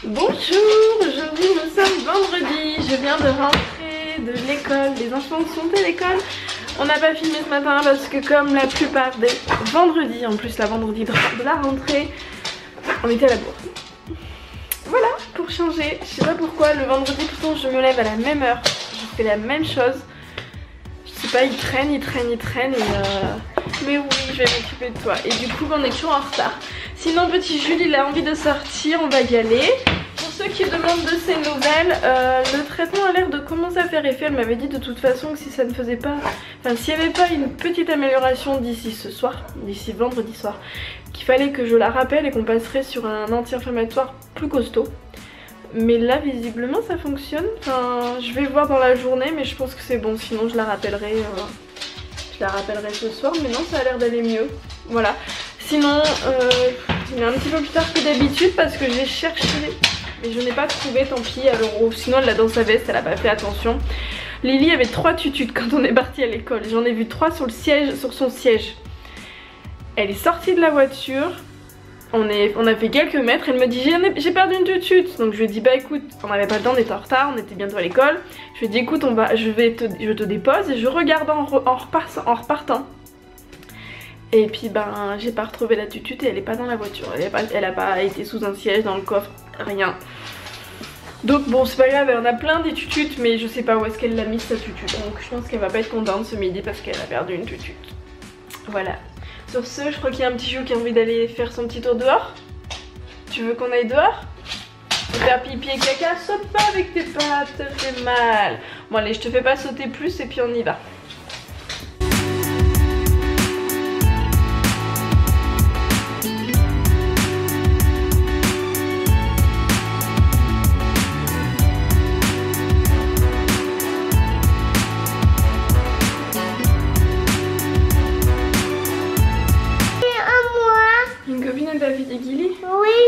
Bonjour, aujourd'hui nous sommes vendredi, je viens de rentrer de l'école, les enfants sont à l'école. On n'a pas filmé ce matin parce que comme la plupart des vendredis, en plus la vendredi de la rentrée, on était à la bourre. Voilà, pour changer, je sais pas pourquoi, le vendredi pourtant je me lève à la même heure, je fais la même chose. Je sais pas, il traîne et mais oui, je vais m'occuper de toi. Et du coup on est toujours en retard. Sinon petit Jules il a envie de sortir, on va y aller. Pour ceux qui demandent de ses nouvelles, le traitement a l'air de commencer à faire effet. Elle m'avait dit de toute façon que si ça ne faisait pas, enfin s'il n'y avait pas une petite amélioration d'ici ce soir, d'ici vendredi soir, qu'il fallait que je la rappelle et qu'on passerait sur un anti-inflammatoire plus costaud. Mais là visiblement ça fonctionne, enfin, je vais voir dans la journée mais je pense que c'est bon, sinon je la rappellerai ce soir, mais non ça a l'air d'aller mieux, voilà. Sinon il est un petit peu plus tard que d'habitude parce que j'ai cherché mais je n'ai pas trouvé, tant pis, alors sinon elle l'a dans sa veste, elle a pas fait attention. Lily avait 3 tututes quand on est parti à l'école, j'en ai vu 3 sur le siège, sur son siège. Elle est sortie de la voiture. On a fait quelques mètres, elle me dit j'ai perdu une tutute. Donc je lui ai dit bah écoute, on n'avait pas le temps, on était en retard, on était bientôt à l'école. Je lui ai dit écoute je te dépose et je regarde en repartant. Et puis ben j'ai pas retrouvé la tutute et elle est pas dans la voiture. Elle a pas été sous un siège, dans le coffre, rien. Donc bon c'est pas grave, elle en a plein des tututes mais je sais pas où est-ce qu'elle l'a mise sa tutute. Donc je pense qu'elle va pas être contente ce midi parce qu'elle a perdu une tutute. Voilà. Sur ce, je crois qu'il y a un petit Jou qui a envie d'aller faire son petit tour dehors. Tu veux qu'on aille dehors? Faire pipi et caca, saute pas avec tes pattes, ça fait mal. Bon allez, je te fais pas sauter plus et puis on y va.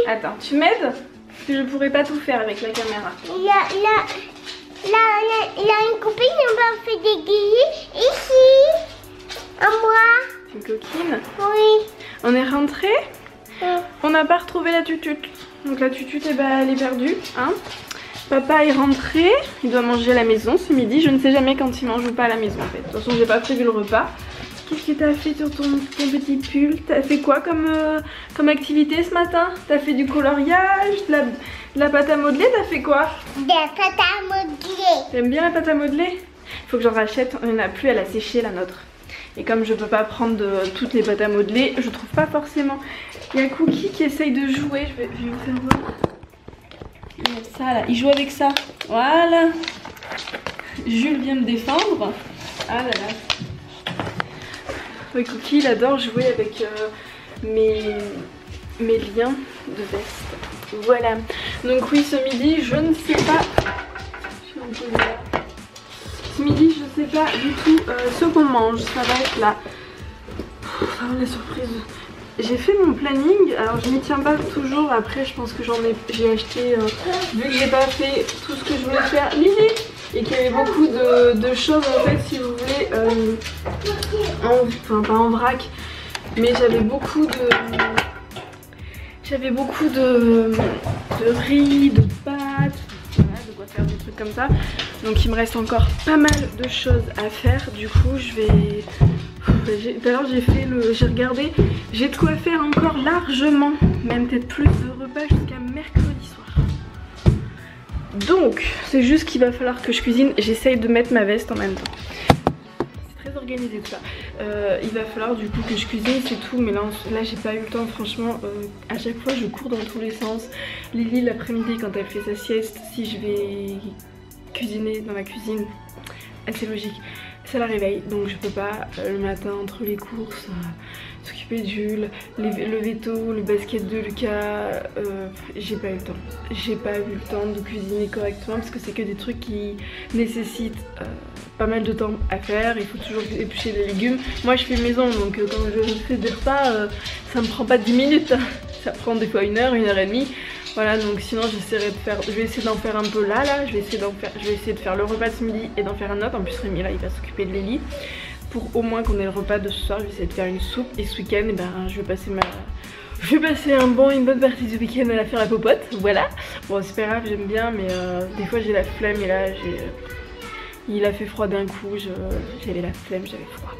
Attends, tu m'aides? Parce que je pourrais pas tout faire avec la caméra. Il y a une copine, on va faire des guillis ici. À moi. Une coquine? Oui. On est rentré. On n'a pas retrouvé la tutute. Donc la tutute, eh ben, elle est perdue. Hein, papa est rentré. Il doit manger à la maison ce midi. Je ne sais jamais quand il mange ou pas à la maison en fait. De toute façon, j'ai pas prévu le repas. Qu'est-ce que t'as fait sur ton petit pull? T'as fait quoi comme activité ce matin? T'as fait du coloriage, de la pâte à modeler? T'as fait quoi? De la pâte à modeler. T'aimes bien la pâte à modeler? Il faut que j'en rachète, on n'en a plus, elle a séché la nôtre. Et comme je peux pas prendre toutes les pâtes à modeler, je trouve pas forcément. Il y a Cookie qui essaye de jouer, je vais vous faire voir. Il y a ça là, il joue avec ça. Voilà. Jules vient me défendre. Ah là là. Oui, Cookie il adore jouer avec mes liens de veste. Voilà. Donc oui, ce midi, je ne sais pas. Ce midi, je ne sais pas du tout ce qu'on mange. Ça va être là. Enfin, la surprise. J'ai fait mon planning. Alors, je m'y tiens pas toujours. Après, je pense que j'ai acheté. Vu que j'ai pas fait tout ce que je voulais faire. Lily! Et qu'il y avait beaucoup de choses en fait, si vous voulez, enfin pas en vrac, mais j'avais beaucoup de riz, de pâtes, voilà, de quoi faire des trucs comme ça. Donc il me reste encore pas mal de choses à faire. Du coup je vais, d'ailleurs j'ai regardé, j'ai de quoi faire encore largement, même peut-être plus de repas jusqu'à mercredi soir. Donc, c'est juste qu'il va falloir que je cuisine. J'essaye de mettre ma veste en même temps. C'est très organisé tout ça. Il va falloir du coup que je cuisine, c'est tout. Mais là j'ai pas eu le temps, franchement. À chaque fois, je cours dans tous les sens. Lily, l'après-midi, quand elle fait sa sieste, si je vais cuisiner dans la cuisine, assez logique, ça la réveille. Donc je peux pas le matin entre les courses s'occuper de Jules, le veto, le basket de Lucas, j'ai pas eu le temps. J'ai pas eu le temps de cuisiner correctement parce que c'est que des trucs qui nécessitent pas mal de temps à faire. Il faut toujours éplucher des légumes. Moi je fais maison donc quand je fais des repas, ça me prend pas 10 minutes. Ça prend des fois 1 heure, 1 heure et demie. Voilà, donc sinon j'essaierai de faire, je vais essayer d'en faire un peu là, je vais essayer de faire le repas de ce midi et d'en faire un autre. En plus Rémi là il va s'occuper de Lily. Pour au moins qu'on ait le repas de ce soir, je vais essayer de faire une soupe. Et ce week-end, eh ben, je vais passer Je vais passer une bonne partie du week-end à la faire la popote, voilà. Bon c'est pas grave, j'aime bien, mais des fois j'ai la flemme et là il a fait froid d'un coup, j'avais la flemme, j'avais froid.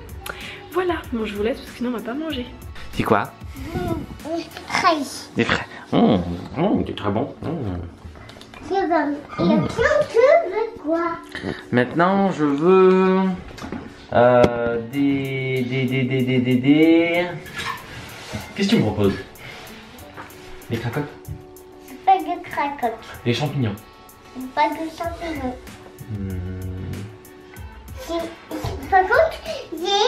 Voilà, bon je vous laisse parce que sinon on va pas manger. C'est quoi? Des fraises. C'est très bon. C'est bon. Et maintenant tu veux quoi? Maintenant je veux des... Qu'est-ce que tu me proposes? Des cracottes? C'est pas de cracottes. Des champignons? C'est pas de champignons. Par contre, j'ai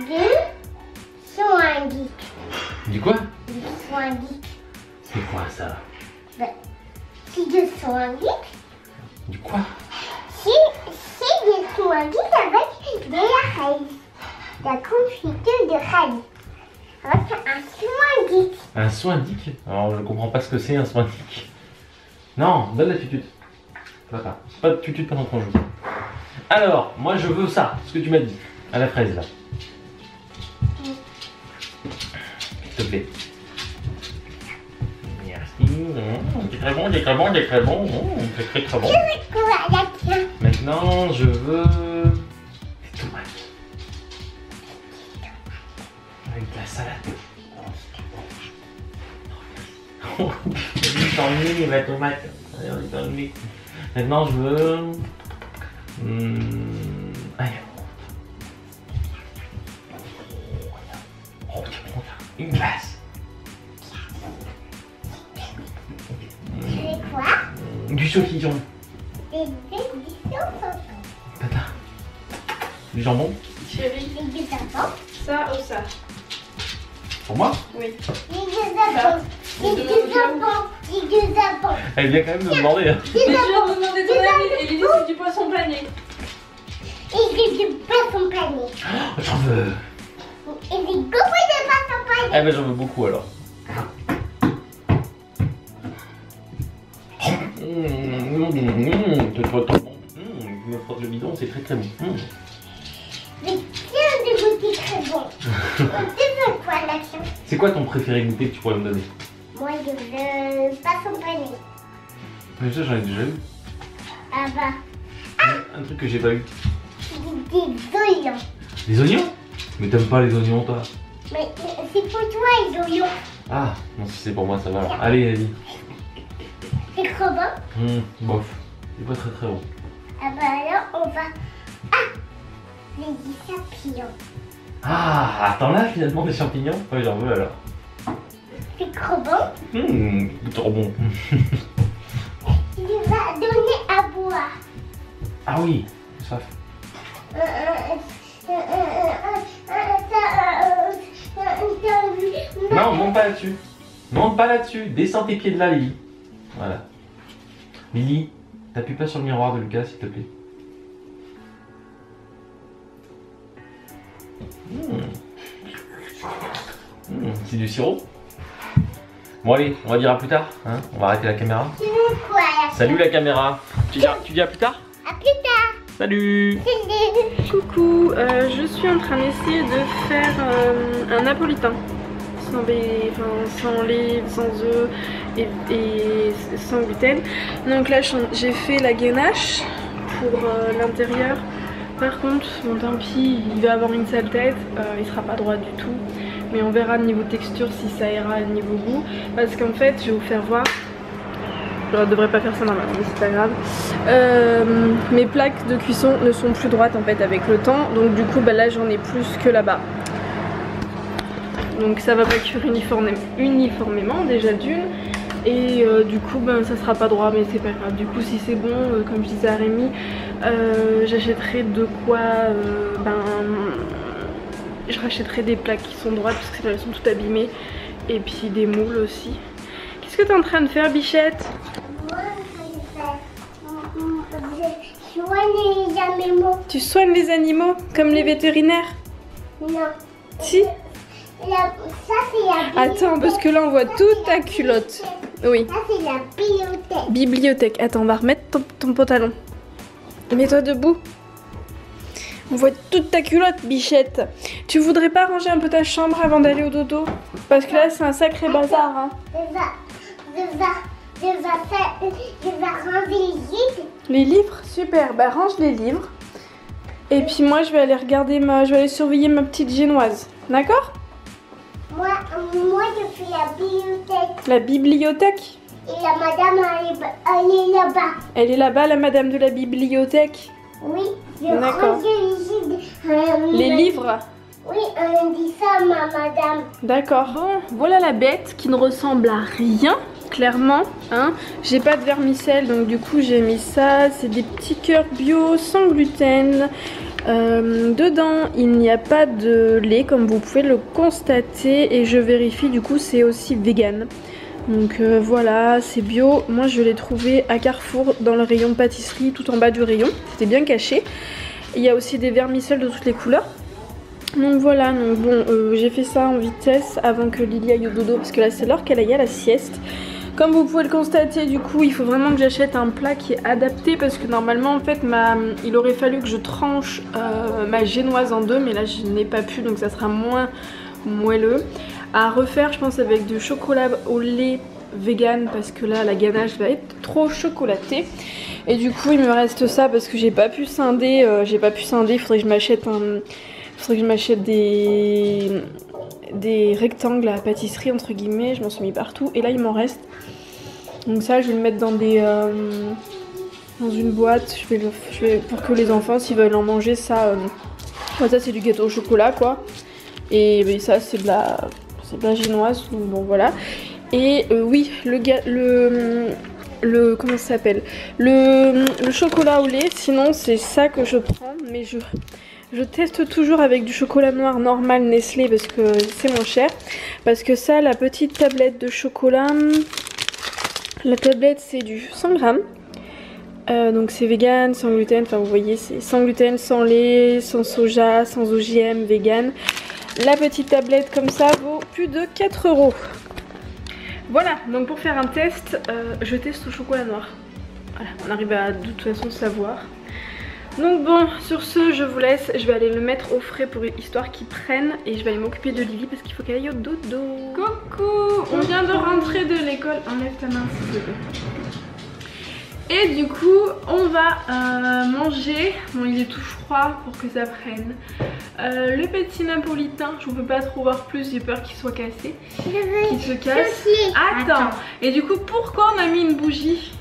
deux soingues. Du quoi? Des soingues. C'est quoi ça? C'est des soingues. Du quoi? C'est des soingues avec de la reine. La confiture de reine. Avec un soingue. Un soindic? Alors je comprends pas ce que c'est un soindic. Non, donne la tutute. Papa, c'est pas de tutute pendant qu'on joue. Alors, moi je veux ça, ce que tu m'as dit, à la fraise là. S'il te plaît. Merci. C'est très bon, c'est très bon, c'est très bon. C'est très bon. Maintenant, je veux des tomates. Avec de la salade. La tomate. Maintenant, je veux. Allez. Oh, tiens, une glace. C'est quoi? Du saucisson. Des saucissons. Pata. Du jambon. Chérie, Des jambons. ça ou ça? Pour moi? Oui. Des jambons. Des jambons. Des jambons. Elle vient quand même de me demander. Hein. Mais je vais demander ton avis. Et l'idée c'est du poisson pané. Et j'ai du poisson pané. Oh, j'en veux. Et j'ai beaucoup de poisson pané. Eh ben j'en veux beaucoup alors. C'est trop bon. Je me frotte le bidon, c'est très très bon. Mais tiens de goûter très bon. Tu veux quoi la chance? C'est quoi ton préféré goûter que tu pourrais me donner? Moi je veux poisson pané. Mais ça j'en ai déjà eu. Ah bah. Un truc que j'ai pas eu. Des oignons. Les oignons? Mais t'aimes pas les oignons toi? Mais c'est pour toi les oignons. Ah, non si c'est pour moi ça va alors. Allez, vas-y. C'est trop bon. Bof. C'est pas très très bon. Ah bah alors on va... Ah, les champignons. Ah, t'en as finalement des champignons? Ouais, j'en veux alors. C'est trop bon. Trop bon. Tu vas donner à boire. Ah oui, soif. Non, monte pas là-dessus. Monte pas là-dessus. Descends tes pieds de là, Lily. Voilà. Lily, t'appuies pas sur le miroir de Lucas, s'il te plaît. C'est du sirop. Bon allez, on va dire à plus tard. Hein, on va arrêter la caméra. Tu veux quoi là? Salut la caméra. Tu dis à plus tard? À plus tard. Salut. Coucou, je suis en train d'essayer de faire un napolitain. Sans lait, sans œufs et sans gluten. Donc là j'ai fait la ganache pour l'intérieur. Par contre, bon tant pis, il va avoir une sale tête, il sera pas droit du tout. Mais on verra niveau texture si ça ira niveau goût. Parce qu'en fait, je vais vous faire voir. Je devrais pas faire ça normalement, mais c'est pas grave. Mes plaques de cuisson ne sont plus droites en fait avec le temps. Donc du coup, bah, là j'en ai plus que là-bas. Donc ça va pas cuire uniformément déjà d'une. Et du coup ben, ça sera pas droit, mais c'est pas grave. Du coup si c'est bon, comme je disais à Rémi, j'achèterai de quoi je rachèterai des plaques qui sont droites parce que elles sont toutes abîmées. Et puis des moules aussi. Qu'est-ce que tu es en train de faire, Bichette? Moi je soigne les animaux. Tu soignes les animaux comme les vétérinaires? Non. Si. Ça c'est la bibliothèque. Attends, parce que là on voit toute ta culotte. Oui. Ça c'est la bibliothèque. Bibliothèque. Attends, on va remettre ton pantalon. Mets-toi debout. On voit toute ta culotte, bichette. Tu voudrais pas ranger un peu ta chambre avant d'aller au dodo? Parce que là, c'est un sacré bazar. Hein. Je vais ranger les livres. Les livres? Super. Bah, range les livres. Et puis moi, je vais aller regarder je vais aller surveiller ma petite génoise. D'accord? Moi, je fais la bibliothèque. La bibliothèque? Et la madame, elle est là-bas. Elle est là-bas, la madame de la bibliothèque? Oui, je D'accord. range les livres. Les livres? Oui, on dit ça, ma madame. D'accord. Bon, voilà la bête qui ne ressemble à rien, clairement. Hein. J'ai pas de vermicelle, donc du coup j'ai mis ça. C'est des petits cœurs bio sans gluten. Dedans, il n'y a pas de lait, comme vous pouvez le constater. Et je vérifie, du coup, c'est aussi vegan. Donc voilà, c'est bio. Moi, je l'ai trouvé à Carrefour, dans le rayon pâtisserie, tout en bas du rayon. C'était bien caché. Il y a aussi des vermicelles de toutes les couleurs. Donc voilà, donc bon, j'ai fait ça en vitesse avant que Lily aille au dodo parce que là c'est l'heure qu'elle aille à la sieste. Comme vous pouvez le constater, du coup il faut vraiment que j'achète un plat qui est adapté parce que normalement en fait il aurait fallu que je tranche ma génoise en deux, mais là je n'ai pas pu, donc ça sera moins moelleux. À refaire je pense avec du chocolat au lait vegan parce que là la ganache va être trop chocolatée. Et du coup il me reste ça parce que j'ai pas pu scinder, il faudrait que je m'achète des rectangles à pâtisserie entre guillemets, je m'en suis mis partout et là il m'en reste. Donc ça je vais le mettre dans dans une boîte, je vais pour que les enfants s'ils veulent en manger ça, ça c'est du gâteau au chocolat quoi. Et ça c'est de la génoise, donc bon voilà. Et oui le comment ça s'appelle, le chocolat au lait, sinon c'est ça que je prends, mais je teste toujours avec du chocolat noir normal Nestlé parce que c'est moins cher. Parce que ça, la petite tablette de chocolat, la tablette c'est du 100 grammes. Donc c'est vegan, sans gluten, enfin vous voyez c'est sans gluten, sans lait, sans soja, sans OGM, vegan. La petite tablette comme ça vaut plus de 4 €. Voilà, donc pour faire un test, je teste au chocolat noir. Voilà, on arrive à de toute façon savoir. Donc bon, sur ce, je vous laisse. Je vais aller le mettre au frais pour histoire qu'il prenne. Et je vais aller m'occuper de Lily parce qu'il faut qu'elle aille au dodo. Coucou, on vient de rentrer de l'école. Enlève ta main s'il te plaît. Et du coup, on va manger. Bon, il est tout froid pour que ça prenne. Le petit napolitain, je ne peux pas trop voir plus, j'ai peur qu'il soit cassé. Qu'il se casse. Attends. Et du coup, pourquoi on a mis une bougie?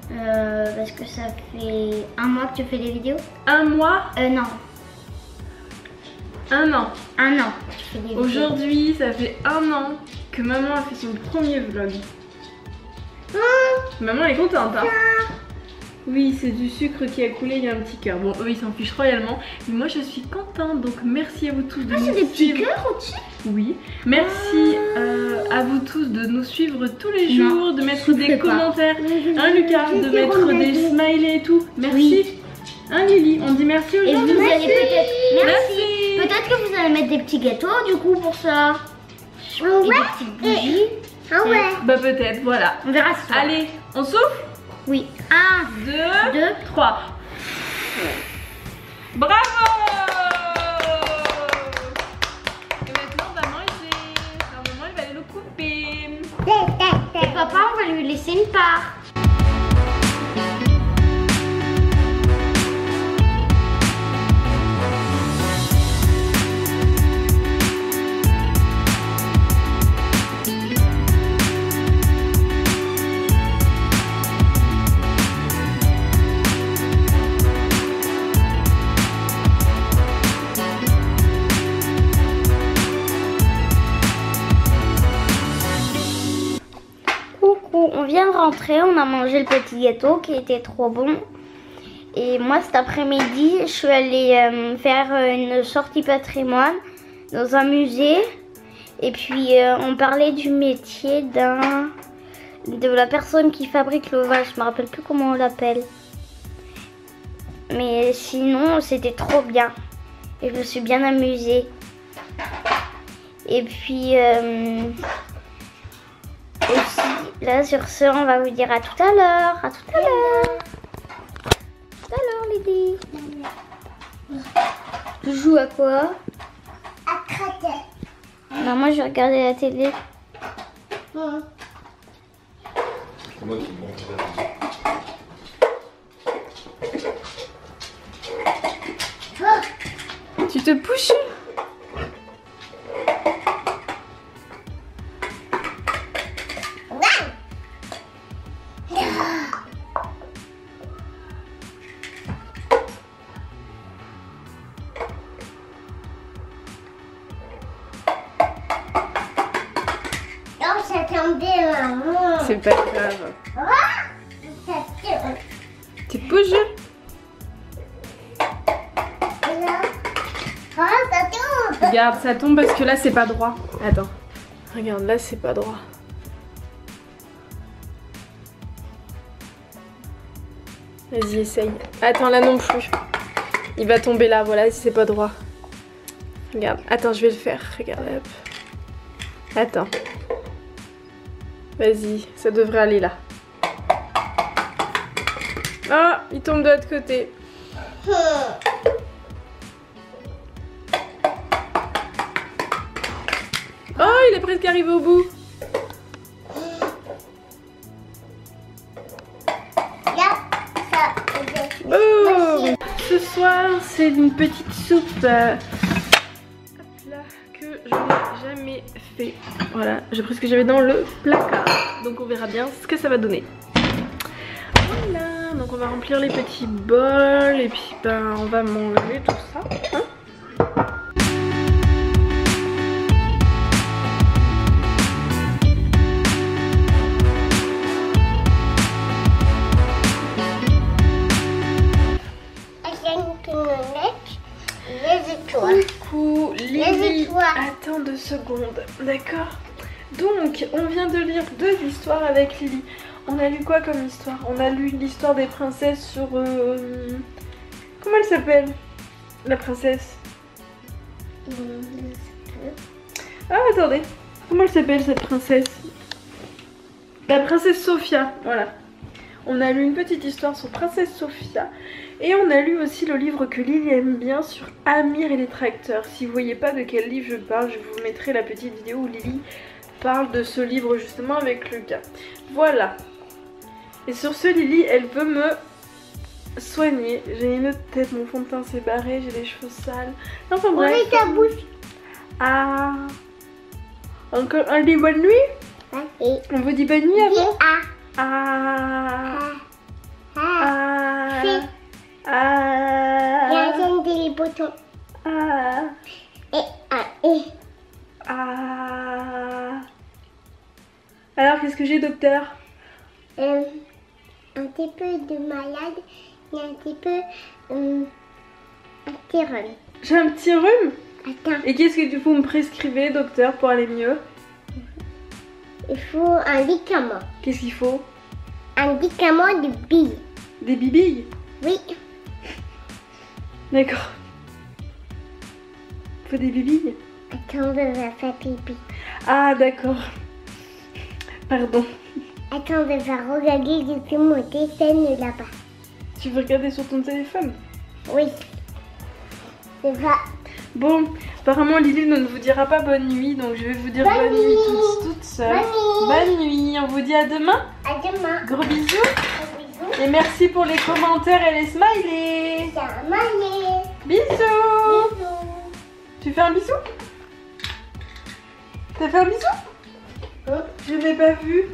Parce que ça fait 1 mois que tu fais des vidéos. 1 mois? Non. 1 an. 1 an que tu fais des vidéos. Aujourd'hui, ça fait 1 an que maman a fait son premier vlog. Maman est contente, hein? Oui, c'est du sucre qui a coulé, il y a un petit cœur. Bon, eux ils s'en fichent royalement, mais moi je suis contente, donc merci à vous tous de nous suivre. C'est des petits cœurs au-dessus? Oui, merci à vous tous de nous suivre tous les jours, de mettre des commentaires, hein Lucas, de mettre des smileys et tout. Merci. Oui. Hein Lily, on dit merci aux gens. Et vous allez peut-être... Merci. Peut-être que vous allez mettre des petits gâteaux du coup pour ça. Et des petites bougies. Ah ouais. Bah peut-être, voilà. On verra ça. Allez, on souffle? Oui. 1, 2, 3. Bravo! Et maintenant on va manger. Normalement il va aller le couper. Et papa, on va lui laisser une part. On vient de rentrer, on a mangé le petit gâteau qui était trop bon. Et moi cet après-midi, je suis allée faire une sortie patrimoine dans un musée. Et puis on parlait du métier de la personne qui fabrique le vin. Je me rappelle plus comment on l'appelle. Mais sinon c'était trop bien. Et je me suis bien amusée. Et puis... aussi, là sur ce, on va vous dire à tout à l'heure. À tout à l'heure. À tout à l'heure, Lydie. Tu joues à quoi? À craquer. Non, moi je vais regarder la télé. C'est moi qui m'en Tu te pushes? Non, ça tombait maman. C'est pas grave. Ça tombe. Tu te pushes? Ça tombe. Regarde, ça tombe parce que là c'est pas droit. Attends. Regarde, là c'est pas droit. Vas-y, essaye. Attends, là non plus. Il va tomber là, voilà, si c'est pas droit. Regarde, attends, je vais le faire. Regarde, hop. Attends. Vas-y, ça devrait aller là. Oh, il tombe de l'autre côté. Oh, il est presque arrivé au bout. Là, ça. Oh, ce soir, c'est une petite soupe hop là, que je n'ai jamais fait. Voilà, j'ai pris ce que j'avais dans le placard. Donc on verra bien ce que ça va donner. Voilà, donc on va remplir les petits bols et puis ben on va manger tout ça. Hein. Les étoiles. Coucou Les Lily. étoiles. Attends 2 secondes, d'accord. Donc on vient de lire 2 histoires avec Lily. On a lu quoi comme histoire? On a lu l'histoire des princesses sur... Comment elle s'appelle? La princesse. Ah attendez, comment elle s'appelle cette princesse? La princesse Sophia, voilà. On a lu une petite histoire sur Princesse Sophia. Et on a lu aussi le livre que Lily aime bien sur Amir et les tracteurs. Si vous voyez pas de quel livre je parle, je vous mettrai la petite vidéo où Lily parle de ce livre justement avec Lucas. Voilà. Et sur ce, Lily, elle peut me soigner. J'ai une tête, mon fond de teint s'est barré, j'ai les cheveux sales. Enfin bref. Ouvre ta bouche. Ah. Encore un des bonnes nuits? Et On vous dit bonne nuit avant? ah. Ah. Ah. Ah. Ah. Les boutons. Ah. Et. Ah. Alors qu'est-ce que j'ai, docteur? Un petit peu de malade et un petit peu un petit rhume. J'ai un petit rhume? Attends, Et qu'est-ce que vous me prescrivez, docteur, pour aller mieux? il faut un médicament. Qu'est-ce qu'il faut? Un médicament de billes. Des bibilles? Oui, D'accord. Faut des bibilles? attends, on va faire pipi. Ah d'accord. Pardon. Attends, on va regarder depuis mon téléphone là-bas. Tu veux regarder sur ton téléphone? Oui. C'est vrai. Bon, apparemment Lily ne vous dira pas bonne nuit, donc je vais vous dire bonne nuit toute seule. Bonne nuit, on vous dit à demain. À demain. Gros bisous. Bisous. Et merci pour les commentaires et les smileys. C'est un maillet. Bisous. Bisous. Tu fais un bisou? T'as fait un bisou? Je n'ai pas vu.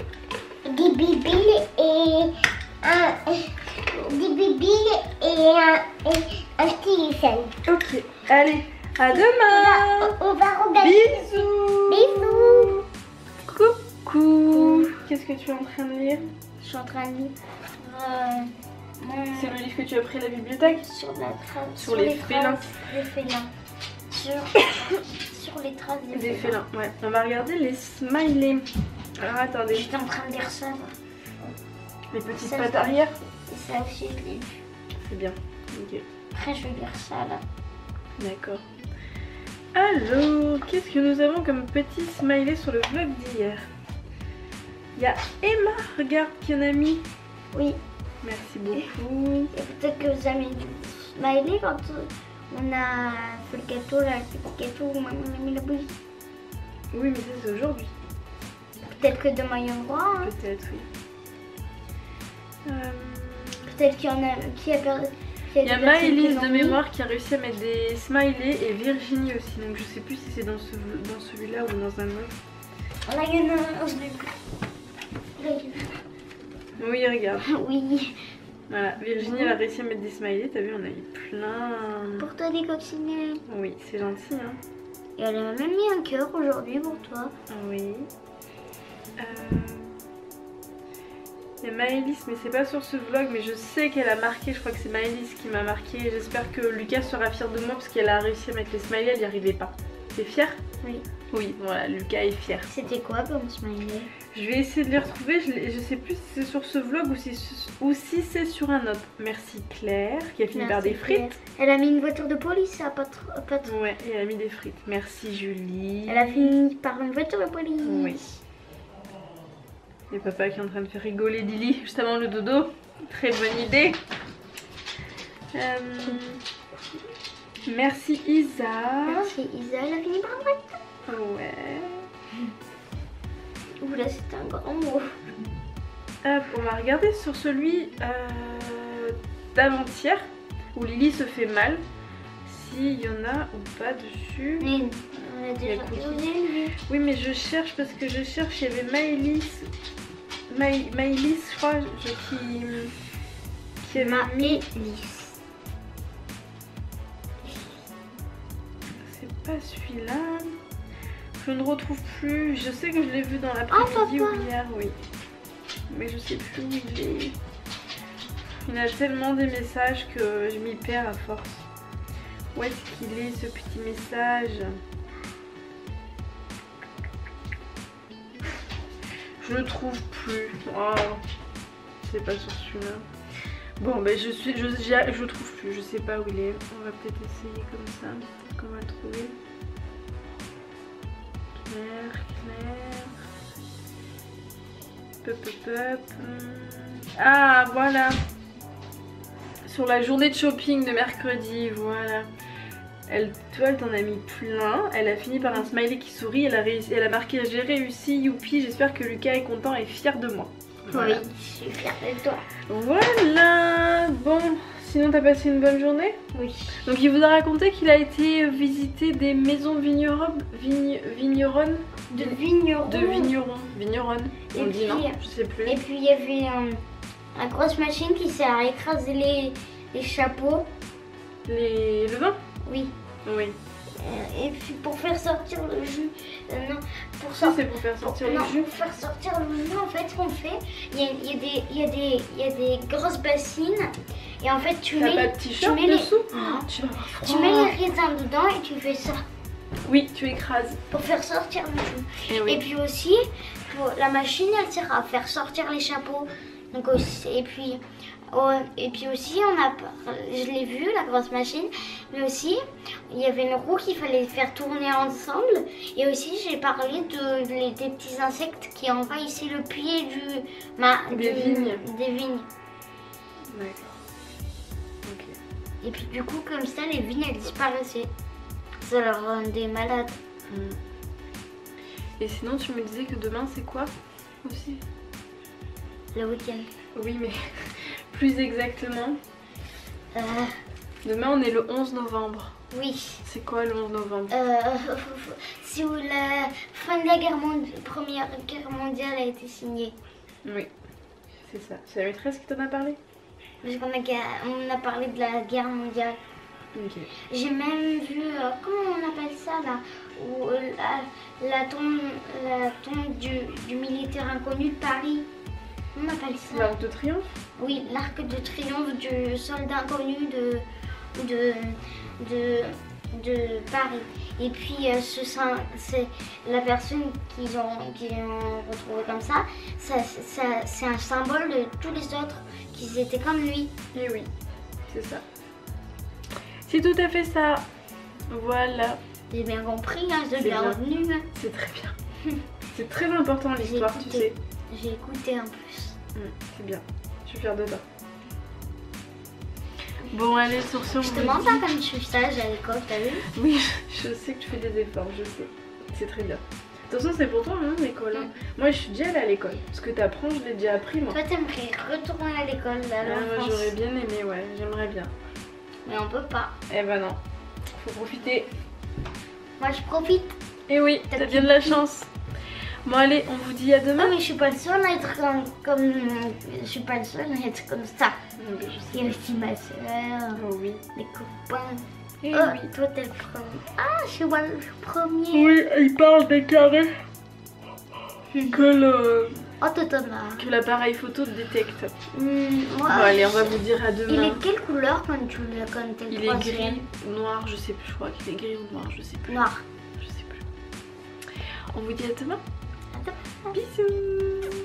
Des bibilles et des bibilles et un téléphone. Ok, allez, à demain. On va regarder. Bisous. Bisous. Coucou. Qu'est-ce que tu es en train de lire? Je suis en train de lire C'est le livre que tu as pris à la bibliothèque? Sur les félins. Les félins. Sur les traces Des félins, ouais. On va regarder les smileys. Alors attendez, J'étais en train de lire ça. Là. les petites Ça, pattes je- arrière. Et ça aussi, je l'ai lu. C'est bien. Ok, Après, je vais lire ça là. d'accord. Alors, qu'est-ce que nous avons comme petit smiley sur le vlog d'hier? Il y a Emma, regarde, qui en a mis. Oui. Merci beaucoup. Et peut-être que vous avez du smiley quand On a fait le gâteau, là, le petit gâteau où maman a mis la bougie. Oui, mais ça c'est aujourd'hui. Peut-être que demain il y en aura. Hein. Peut-être, oui. Peut-être qu'il y en a qui a perdu. Il y a Maëlys de mémoire qui a réussi à mettre des smileys et Virginie aussi. Donc je sais plus si c'est dans celui-là ou dans un autre. Là, il y en a un, je l'ai vu. Là, il y en Oui, regarde. a un. Oui. Voilà, Virginie elle a réussi à mettre des smileys. T'as vu, on a eu plein. Pour toi, des coccinelles. Oui, c'est gentil, hein. Et elle a même mis un cœur aujourd'hui pour toi. Oui. Il y a Maëlys, mais c'est pas sur ce vlog, mais je sais qu'elle a marqué, je crois que c'est Maëlys qui m'a marqué. J'espère que Lucas sera fier de moi parce qu'elle a réussi à mettre les smileys, elle n'y arrivait pas. T'es fière? Oui. Oui, voilà, Lucas est fier. C'était quoi comme smiley? Je vais essayer de les retrouver, je sais plus si c'est sur ce vlog ou si c'est sur un autre. Merci Claire, qui a fini par des frites. Elle a mis une voiture de police, ça a pas trop. Ouais, et elle a mis des frites. Merci Julie. Elle a fini par une voiture de police. Oui. Et papa qui est en train de faire rigoler Lily juste avant le dodo. Très bonne idée. Merci Isa. Merci Isa, elle a fini par une voiture. Ouais. Ouh là, c'est un grand mot. Hop, on va regarder sur celui d'avant-hier où Lily se fait mal. S'il y en a ou pas dessus. Mais on a déjà vu. Oui, mais je cherche parce que je cherche. Il y avait Maëlys. Maëlys, je crois, qui avait mis. C'est pas celui-là. Je ne retrouve plus. Je sais que je l'ai vu dans l'après-midi ou hier, oui. Mais je sais plus où il est. Il y a tellement des messages que je m'y perds à force. Où est-ce qu'il est ce petit message? Je le trouve plus. Oh, c'est pas sur celui-là. Bon, ben je le trouve plus. Je sais pas où il est. On va peut-être essayer comme ça. Qu'on va le trouver. Claire. Ah, voilà. Sur la journée de shopping de mercredi, voilà. Elle t'en a mis plein. Elle a fini par un smiley qui sourit. Elle a marqué j'ai réussi, youpi. J'espère que Lucas est content et fier de moi. Voilà. Oui, je suis fière de toi. Voilà. Bon, sinon t'as passé une bonne journée? Oui. Donc il vous a raconté qu'il a été visiter des maisons vigneronnes. Vignerons. On dit non, je sais plus. Et puis il y avait une grosse machine qui sert à écraser les chapeaux. Le vin? Oui. Oui. Et puis pour faire sortir le jus, non, pour ça c'est pour faire sortir le jus. Pour faire sortir le jus, en fait, ce qu'on fait, il y a des grosses bassines et en fait tu mets pas de t-shirt dessous. Tu mets les raisins dedans et tu fais ça. Oui, tu écrases pour faire sortir le jus. Et, oui. Et puis aussi, la machine elle sert à faire sortir les chapeaux. Donc aussi, et puis aussi je l'ai vu la grosse machine, mais aussi il y avait une roue qu'il fallait faire tourner ensemble, et aussi j'ai parlé des petits insectes qui envahissaient le pied des vignes. D'accord. Ok. Et puis du coup comme ça les vignes elles disparaissaient. Ça leur rendait malade. Et sinon tu me disais que demain c'est quoi aussi? Le week-end. Oui, mais plus exactement. Demain on est le 11 novembre. Oui. C'est quoi le 11 novembre? C'est où la fin de la Première Guerre mondiale a été signée. Oui, c'est ça. C'est la maîtresse qui t'en a parlé? Parce qu'on a parlé de la guerre mondiale. Ok. J'ai même vu, comment on appelle ça là, où, la tombe du militaire inconnu de Paris. On appelle ça. L'Arc de Triomphe? Oui, l'Arc de Triomphe du soldat inconnu de Paris. Et puis c'est la personne qu'ils ont retrouvé comme ça, c'est un symbole de tous les autres qui étaient comme lui. Et oui, c'est ça. C'est tout à fait ça. Voilà. J'ai bien compris, hein, je l'ai retenu. C'est très bien. C'est très important l'histoire, tu sais. J'ai écouté en plus. C'est bien, je suis fière de toi. Bon, allez, sur ce, on Je te vous mens dit- pas comme je suis sage à l'école, t'as vu? Oui, je sais que tu fais des efforts, je sais. C'est très bien. De toute façon, c'est pour toi, hein, l'école. Hein. Moi, je suis déjà allée à l'école. Ce que t'apprends, je l'ai déjà appris, moi. Toi, t'aimerais retourner à l'école là, Ah, moi, l'enfance. j'aurais bien aimé, ouais, j'aimerais bien. Mais on peut pas. Eh ben non, faut profiter. Moi, je profite. Et oui, t'as bien de la chance. Bon, allez, on vous dit à Non, demain. mais je suis pas le seul à être comme... Je suis pas le seul à être comme ça. Je sais. Il y a aussi ma soeur, Oh oui. mes copains. Eh Oh, oui. toi, t'es le premier. Ah, je suis moi le premier. Oui, il parle des carrés Oh, Totoma. que l'appareil photo détecte. Moi, Bon, allez, on va vous dire à Il demain. est quelle couleur quand t'es le Il est troisième? gris, noir, je sais plus, je crois qu'il est gris ou noir, je sais plus. Noir. Je sais plus. On vous dit à demain. À demain. Bisous.